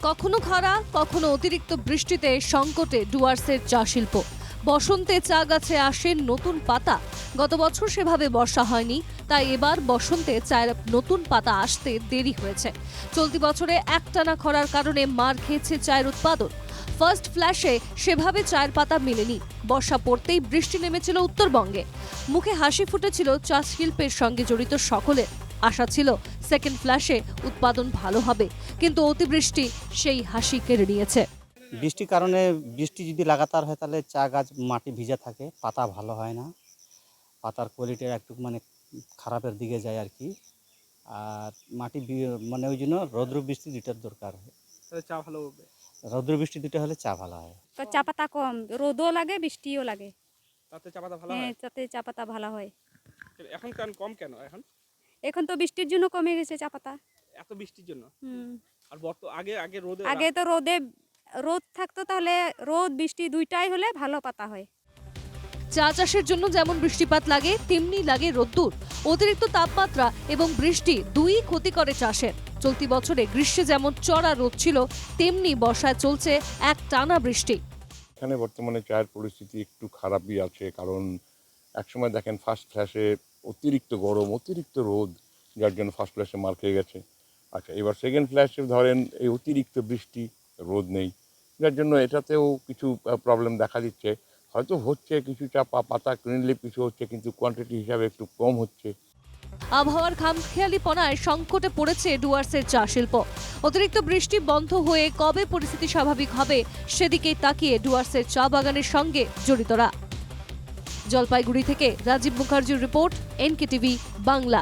কখনো খরা, কখনো অতিরিক্ত বৃষ্টিতে সংকটে ডুয়ার্সের চা শিল্প। বসন্তে চা গাছে আসে নতুন পাতা। গত বছর সেভাবে বর্ষা হয়নি, তাই এবার বসন্তে চায়ের নতুন পাতা আসতে দেরি হয়েছে। চলতি বছরে একটানা খরার কারণে মার খেয়েছে চায়ের উৎপাদন। ফার্স্ট ফ্ল্যাশে সেভাবে চায়ের পাতা মেলেনি। বর্ষা পড়তেই বৃষ্টি নেমেছিল উত্তরবঙ্গে। মুখে হাসি ফুটেছিল চা শিল্পের সঙ্গে জড়িত সকলের। আশা ছিল সেকেন্ড ফ্ল্যাশে উৎপাদন ভালো হবে, কিন্তু অতিবৃষ্টি সেই হাসি কেড়ে নিয়েছে। বৃষ্টির কারণে বৃষ্টি যদি লাগাতার হয় তাহলে চা গাছ মাটি ভিজা থাকে, পাতা ভালো হয় না, পাতার কোয়ালিটি একটু খারাপের দিকে যায় আর কি। আর মাটি ওই জন্য রৌদ্র বৃষ্টি দুটার দরকার হয়, তাহলে চা ভালো হবে। রৌদ্র বৃষ্টি দুটো হলে চা ভালো হয়। তো চা পাতা কম, রোদও লাগে বৃষ্টিও লাগে, তাতে চা পাতা ভালো হ্যাঁ হয়। তাতে চা পাতা ভালো হয়। এখন কেন কম কেন এখন তো বৃষ্টির জন্য কমে গেছে চা পাতা। এত বৃষ্টির জন্য? আর আগে আগে তো রোদ থাকতো, তাহলে রোদ বৃষ্টি দুইটাই হলে ভালো পাতা হয়। চা চাষের জন্য যেমন বৃষ্টিপাত লাগে, তেমনি লাগে রোদ্দুর। অতিরিক্ত তাপমাত্রা এবং বৃষ্টি দুই ক্ষতি করে চাষের। চলতি বছরে গ্রীষ্মে যেমন চড়া রোদ ছিল, তেমনি বর্ষায় চলছে এক টানা বৃষ্টি। এখানে বর্তমানে চায়ের পরিস্থিতি একটু খারাপই আছে, কারণ একসময় দেখেন ফার্স্ট ফ্ল্যাশে অতিরিক্ত গরম, অতিরিক্ত রোদ, যার জন্য ফার্স্ট ফ্ল্যাশে মার খেয়ে গেছে। আচ্ছা, এবার সেকেন্ড ফ্ল্যাশে ধরেন এই অতিরিক্ত বৃষ্টি, রোদ নেই, যার জন্য এটাতেও কিছু প্রবলেম দেখা দিচ্ছে। হয়তো হচ্ছে কিছু চা পাতা ক্লিনলি কিছু হচ্ছে, কিন্তু কোয়ান্টিটি হিসাবে একটু কম হচ্ছে। আবহাওয়ার খামখেয়ালিপনায় সংকটে পড়েছে ডুয়ার্সের চা শিল্প। অতিরিক্ত বৃষ্টি বন্ধ হয়ে কবে পরিস্থিতি স্বাভাবিক হবে, সেদিকেই তাকিয়ে ডুয়ার্সের চা বাগানের সঙ্গে জড়িতরা। জলপাইগুড়ি থেকে রাজীব মুখার্জির রিপোর্ট, NKTV বাংলা।